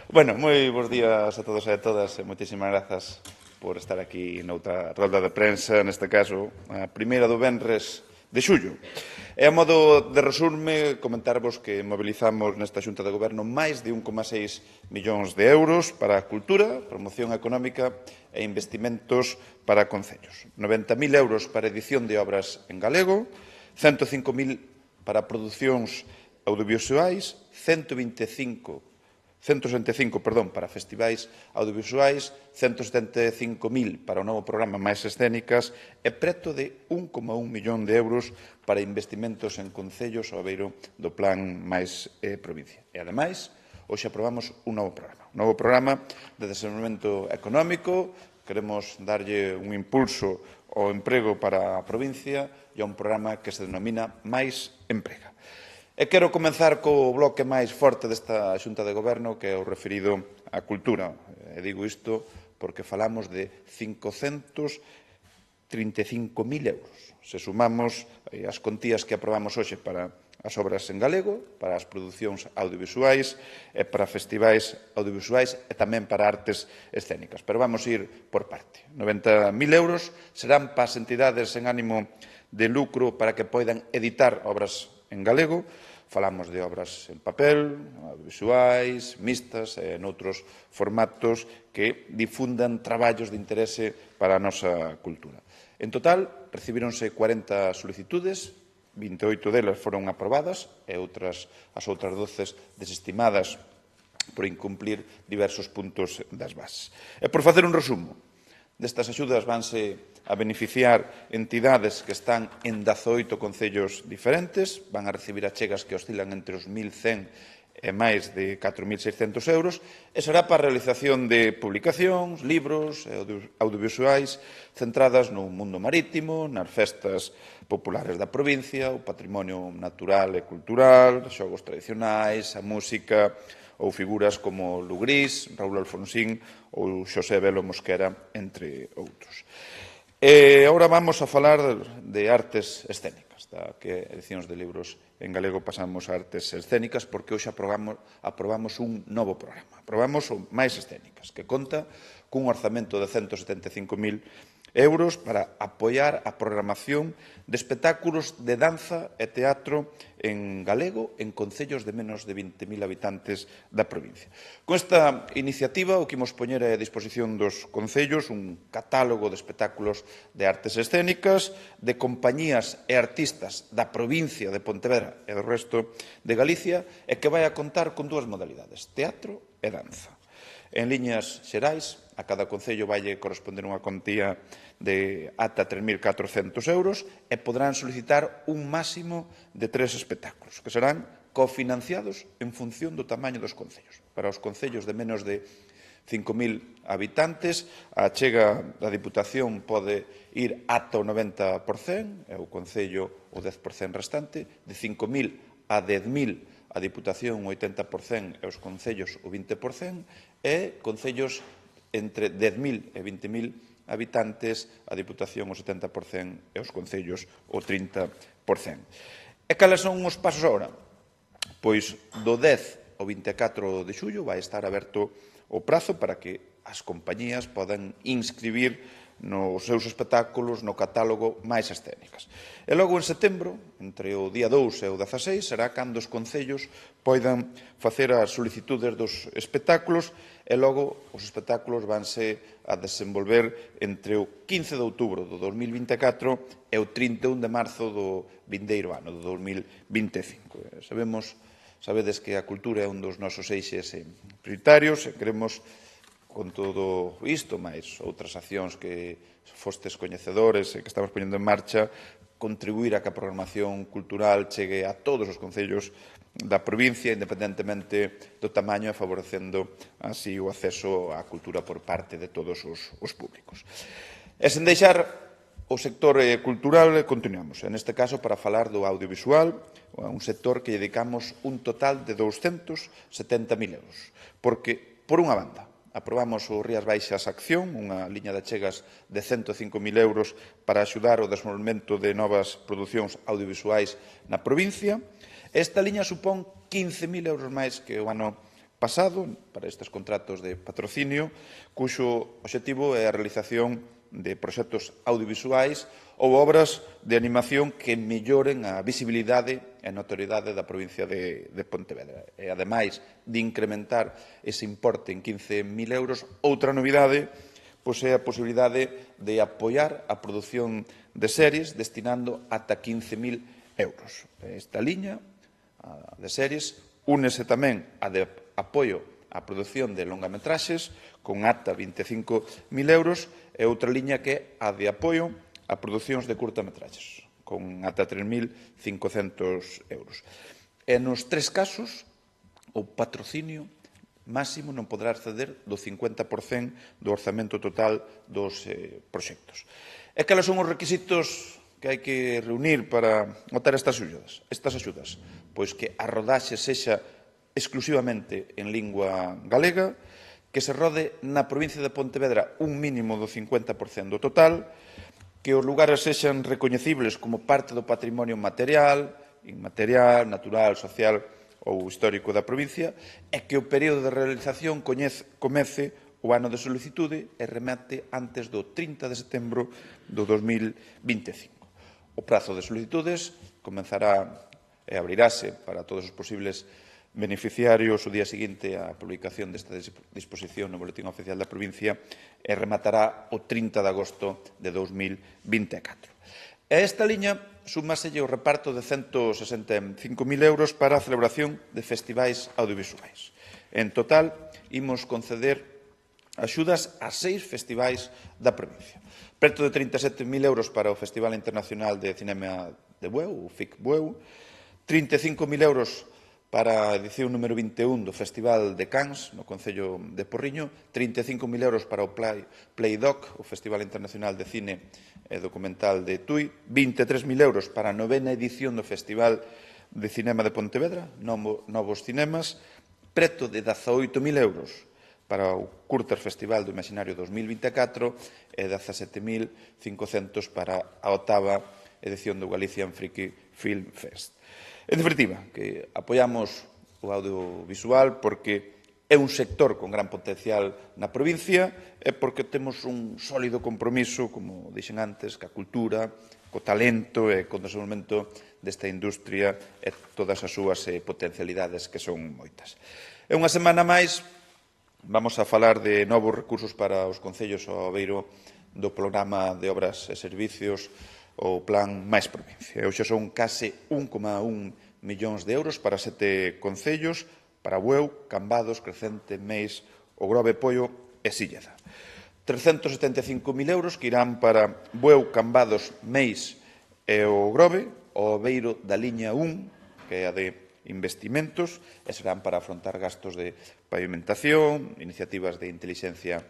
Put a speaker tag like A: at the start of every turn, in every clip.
A: Bueno, moi bons días a todos e a todas e moitísimas grazas por estar aquí noutra rolda de prensa, neste caso, a primeira do venres de xullo. E a modo de resume, comentarvos que mobilizamos nesta Xunta de Goberno máis de 1,6 millóns de euros para a cultura, promoción económica e investimentos para concellos. 90.000 euros para edición de obras en galego, 105.000 para producións audiovisuais, 165 para festivais audiovisuais, 175.000 para o novo programa Máis Escénicas e preto de 1,1 millón de euros para investimentos en concellos ao beiro do Plan Máis Provincia. E, ademais, hoxe aprobamos un novo programa de desenvolvemento económico. Queremos darlle un impulso ao emprego para a provincia e a un programa que se denomina Máis Emprega. E quero comenzar co bloque máis forte desta Xunta de Goberno, que é o referido á cultura. E digo isto porque falamos de 535.000 euros. Se sumamos as contías que aprobamos hoxe para as obras en galego, para as producións audiovisuais e para festivais audiovisuais e tamén para artes escénicas. Pero vamos ir por parte. 90.000 euros serán para as entidades en ánimo de lucro para que poidan editar obras en galego. Falamos de obras en papel, audiovisuais, mixtas e noutros formatos que difundan traballos de interese para a nosa cultura. En total, recibíronse 40 solicitudes, 28 delas foron aprobadas e as outras 12 desestimadas por incumplir diversos puntos das bases. E por facer un resumo, destas axudas vanse a beneficiar entidades que están en 18 concellos diferentes, van a recibir achegas que oscilan entre os 1.100 e máis de 4.600 euros, e será para a realización de publicacións, libros e audiovisuais centradas no mundo marítimo, nas festas populares da provincia, o patrimonio natural e cultural, os xogos tradicionais, a música ou figuras como Lugrís, Raúl Alfonsín ou Xosé Velo Mosquera, entre outros. E agora vamos a falar de artes escénicas, da que edicións de libros en galego pasamos a artes escénicas, porque hoxe aprobamos un novo programa. Aprobamos o Máis Escénicas, que conta cun orzamento de 175.000 euros para apoiar a programación de espectáculos de danza e teatro en galego en concellos de menos de 20.000 habitantes da provincia. Con esta iniciativa, o que imos poñer a disposición dos concellos un catálogo de espectáculos de artes escénicas, de compañías e artistas da provincia de Pontevedra e do resto de Galicia, e que vai a contar con dúas modalidades, teatro e danza. En liñas xerais, a cada concello vai corresponder unha cuantía de ata 3.400 euros e poderán solicitar un máximo de 3 espectáculos, que serán cofinanciados en función do tamaño dos concellos. Para os concellos de menos de 5.000 habitantes, a achega da Diputación pode ir ata o 90%, e o concello o 10% restante, de 5.000 a 10.000 a Diputación o 80% e os concellos o 20%, e concellos entre 10.000 e 20.000 habitantes, a Diputación o 70% e os concellos o 30%. E cales son os pasos agora? Pois do 10 ao 24 de xullo vai estar aberto o prazo para que as compañías podan inscribir nos seus espectáculos no catálogo Máis Escénicas. E logo en setembro, entre o día 2 e o 16, será cando os concellos poidan facer as solicitudes dos espectáculos e logo os espectáculos vanse a desenvolver entre o 15 de outubro do 2024 e o 31 de marzo do vindeiro ano, do 2025. Sabedes que a cultura é un dos nosos eixes prioritarios e queremos, con todo isto, máis outras accións que fostes coñecedores e que estamos poñendo en marcha, contribuir a que a programación cultural chegue a todos os concellos da provincia, independentemente do tamaño, e favorecendo así o acceso á cultura por parte de todos os públicos. E sen deixar o sector cultural, continuamos. En este caso, para falar do audiovisual, un sector que dedicamos un total de 270.000 euros. Porque, por unha banda, aprobamos o Rías Baixas Acción, unha liña de achegas de 105.000 euros para axudar o desenvolvemento de novas producións audiovisuais na provincia. Esta liña supón 15.000 euros máis que o ano pasado para estes contratos de patrocinio, cuxo obxectivo é a realización de proxectos audiovisuais ou obras de animación que melloren a visibilidade e notoriedade da provincia de Pontevedra. E, ademais de incrementar ese importe en 15.000 euros, outra novidade é a posibilidade de apoiar a produción de series destinando ata 15.000 euros. Esta liña de series únese tamén a de apoio á produción de longametraxes con ata 25.000 euros e outra liña que é a de apoio a producións de curtametraxes con ata 3.500 euros. E nos tres casos, o patrocinio máximo non poderá exceder do 50% do orzamento total dos proxectos. E cales son os requisitos que hai que reunir para optar estas axudas? Pois que a rodaxe sexa exclusivamente en lingua galega, que se rode na provincia de Pontevedra un mínimo do 50% do total, que os lugares sexan recoñecibles como parte do patrimonio material, inmaterial, natural, social ou histórico da provincia, e que o período de realización comece o ano de solicitude e remate antes do 30 de setembro do 2025. O prazo de solicitudes comenzará e abrirase para todos os posibles beneficiarios o día seguinte á publicación desta disposición no Boletín Oficial da provincia e rematará o 30 de agosto de 2024. E esta liña súmaselle o reparto de 165.000 euros para a celebración de festivais audiovisuais. En total, imos conceder axudas a 6 festivais da provincia. Preto de 37.000 euros para o Festival Internacional de Cinema de Bueu, o FIC Bueu, 35.000 euros para a edición número 21 do Festival de Cans, no Concello de Porriño, 35.000 euros para o Playdoc, o Festival Internacional de Cine e Documental de Tui, 23.000 euros para a 9ª edición do Festival de Cinema de Pontevedra, Novos Cinemas, preto de 18.000 euros para o Curtas Festival do Imaginario 2024 e 17.500 para a 8ª edición do Galician Friki Film Fest. En definitiva, que apoiamos o audiovisual porque é un sector con gran potencial na provincia e porque temos un sólido compromiso, como dixen antes, ca cultura, co talento e co desenvolvemento desta industria e todas as súas potencialidades, que son moitas. E unha semana máis vamos a falar de novos recursos para os concellos ao beiro do programa de obras e servicios o plan Máis Provincia. Hoxe son case 1,1 millóns de euros para 7 concellos, para Bueu, Cambados, Crecente, Meis, O Grove, Poio e Silleda. 375.000 euros que irán para Bueu, Cambados, Meis e O Grove, ao beiro da liña 1, que é a de investimentos, e serán para afrontar gastos de pavimentación, iniciativas de intelixencia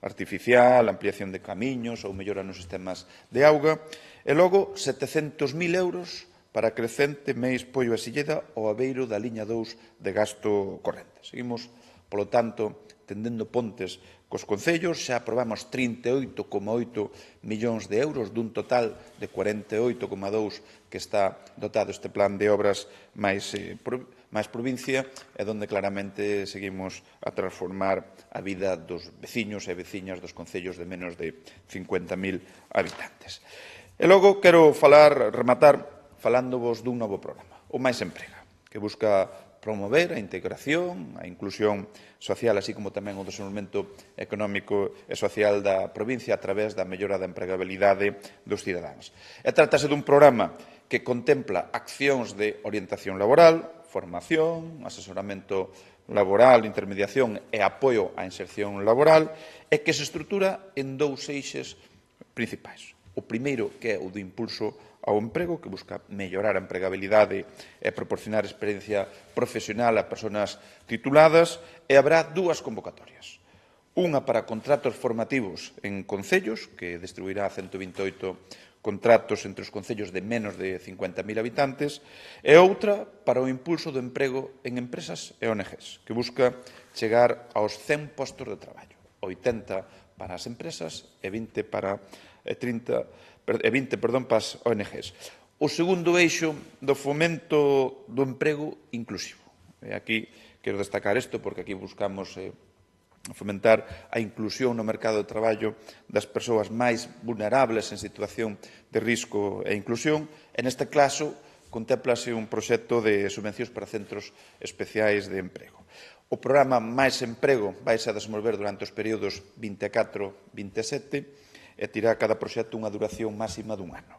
A: artificial, ampliación de camiños ou mellora nos sistemas de auga, e logo 700.000 euros para Crecente, Meis, Poio e Silleda ao abeiro da liña 2 de gasto corrente. Seguimos, polo tanto, tendendo pontes cos concellos, xa aprobamos 38,8 millóns de euros dun total de 48,2 que está dotado este plan de obras máis provincia e onde claramente seguimos a transformar a vida dos veciños e veciñas dos concellos de menos de 50.000 habitantes. E logo quero rematar falándovos dun novo programa, o Máis Emprega, que busca promover a integración, a inclusión social, así como tamén o desenvolvemento económico e social da provincia a través da mellora da empregabilidade dos cidadáns. E trátase dun programa que contempla accións de orientación laboral, formación, asesoramento laboral, intermediación e apoio á inserción laboral e que se estrutura en 2 eixes principais. O primeiro, que é o do impulso ao emprego, que busca mellorar a empregabilidade e proporcionar experiencia profesional a persoas tituladas, e habrá 2 convocatorias. Unha para contratos formativos en concellos, que distribuirá 128 contratos entre os concellos de menos de 50.000 habitantes, e outra para o impulso do emprego en empresas e ONGs, que busca chegar aos 100 postos de traballo, 80 para as empresas e 20 para as ONGs. O segundo eixo do fomento do emprego inclusivo. E aquí Quero destacar isto porque aquí buscamos fomentar a inclusión no mercado de traballo das persoas máis vulnerables en situación de risco e inclusión. En este caso, contémplase un proxecto de subvencións para centros especiais de emprego. O programa Máis Emprego vaise a desenvolver durante os períodos 24-27 e terá cada proxecto unha duración máxima dun ano.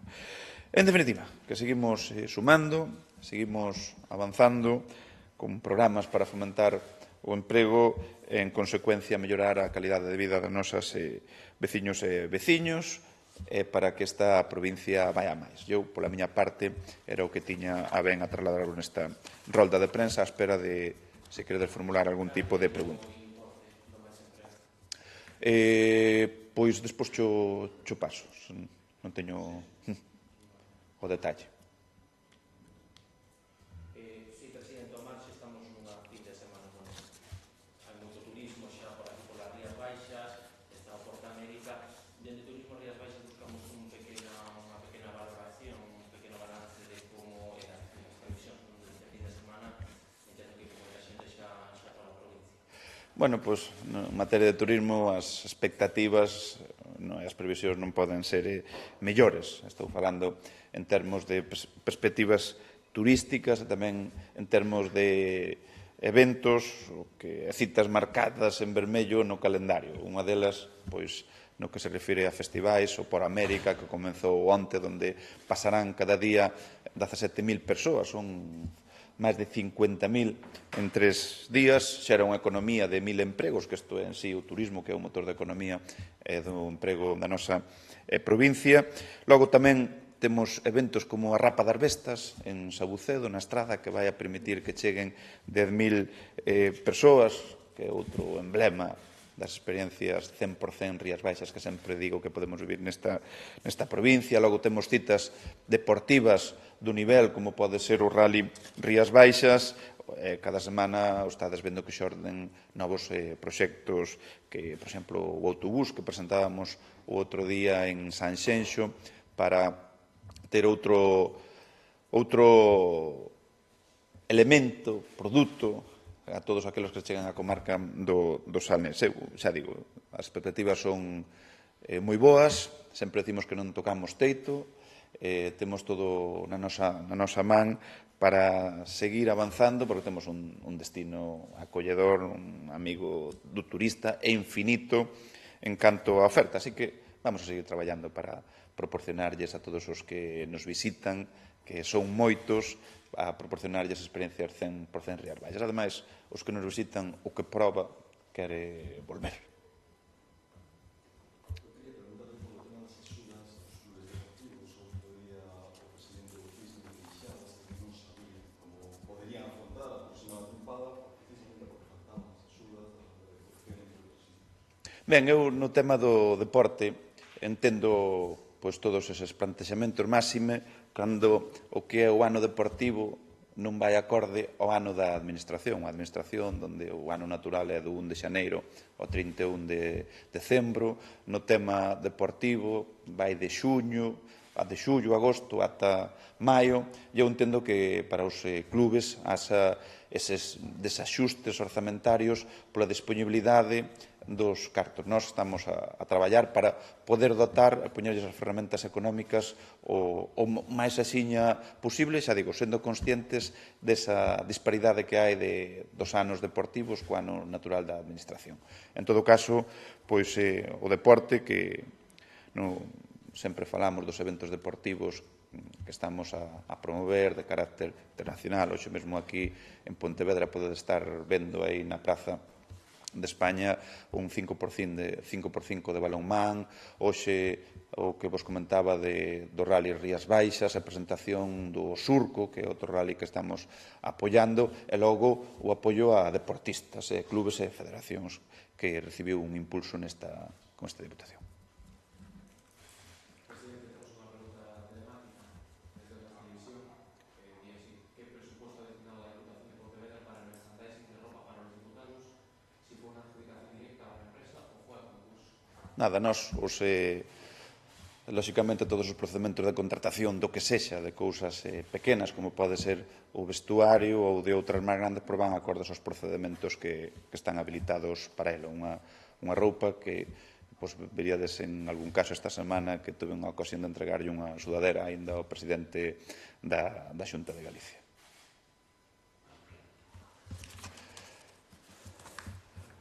A: En definitiva, que seguimos sumando, seguimos avanzando con programas para fomentar o emprego e, en consecuencia, mellorar a calidade de vida das nosas veciños e veciños para que esta provincia vai a máis. Eu, pola miña parte, era o que tiña a ben a trasladar nesta rolda de prensa á espera de, se queredes formular algún tipo de pregunta. Pois despois cho paso, non teño o detalle.
B: Sí, presidente, o marxe estamos nunha fin de semana con hai moito turismo xa por aquí por las Rías Baixas, está o Porta América. Dende Turismo Rías Baixas buscamos unha pequena valoración, un pequeno balance de como eran as previsións deste fin de semana, entendo que moita xente xa para a provincia.
A: Bueno, pois, en materia de turismo, as expectativas e as previsións non poden ser mellores. Estou falando en termos de perspectivas turísticas e tamén en termos de eventos, citas marcadas en vermello no calendario. Unha delas, pois, no que se refire a festivais, o Por América, que comenzou onte, onde pasarán cada día 17.000 persoas, son máis de 50.000 en 3 días, xera unha economía de 1.000 empregos, que isto é en sí o turismo, que é o motor da economía e do emprego da nosa provincia. Logo tamén temos eventos como a Rapa das Vestas en Sabucedo, na Estrada, que vai a permitir que cheguen 10.000 persoas, que é outro emblema das experiencias 100% Rías Baixas que sempre digo que podemos vivir nesta provincia. Logo temos citas deportivas do nivel como pode ser o Rally Rías Baixas. Cada semana estades vendo que xorden novos proxectos que, por exemplo, o autobús que presentábamos o outro día en Sanxenxo para ter outro elemento, produto a todos aqueles que chegan á comarca do Salnés. Eu xa digo, as expectativas son moi boas, sempre decimos que non tocamos teito, temos todo na nosa man para seguir avanzando, porque temos un destino acolledor, un amigo do turista e infinito en canto a oferta. Así que vamos a seguir traballando para proporcionarlles a todos os que nos visitan, que son moitos, a proporcionarlles experiencias 100% Rías Baixas. Ademais, os que nos visitan, o que proba, quere volver. Ben, eu no tema do deporte entendo todos eses plantexamentos máxime cando o que é o ano deportivo non vai acorde ao ano da administración. A administración, onde o ano natural é do 1 de xaneiro ao 31 de decembro. No tema deportivo vai de xullo, agosto, ata maio. Eu entendo que para os clubes haxa eses desaxustes orzamentarios pola disponibilidade dos cartos. Nós estamos a traballar para poder dotar, a poñerlles as ferramentas económicas o máis axiña posible, xa digo, sendo conscientes desa disparidade que hai dos anos deportivos co ano natural da administración. En todo caso, pois o deporte que sempre falamos dos eventos deportivos que estamos a promover de carácter internacional. Hoxe mesmo aquí en Pontevedra podedes estar vendo aí na praza de España un 5x5 de balonmán. Hoxe o que vos comentaba do Rally Rías Baixas, a presentación do Surco, que é outro rally que estamos apoiando, e logo o apoio a deportistas, clubes e federacións, que recibiu un impulso con esta Diputación. Nada, nós os lóxicamente, todos os procedementos de contratación do que sexa, de cousas pequenas, como pode ser o vestuario ou de outras máis grandes, van acordes aos procedementos que están habilitados para ela. Unha roupa que veríades en algún caso esta semana que tuve unha ocasión de entregarlle unha sudadera aínda ao presidente da Xunta de Galicia.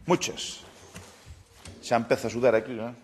A: Muchas. Xa empeza a sudar aquí, non?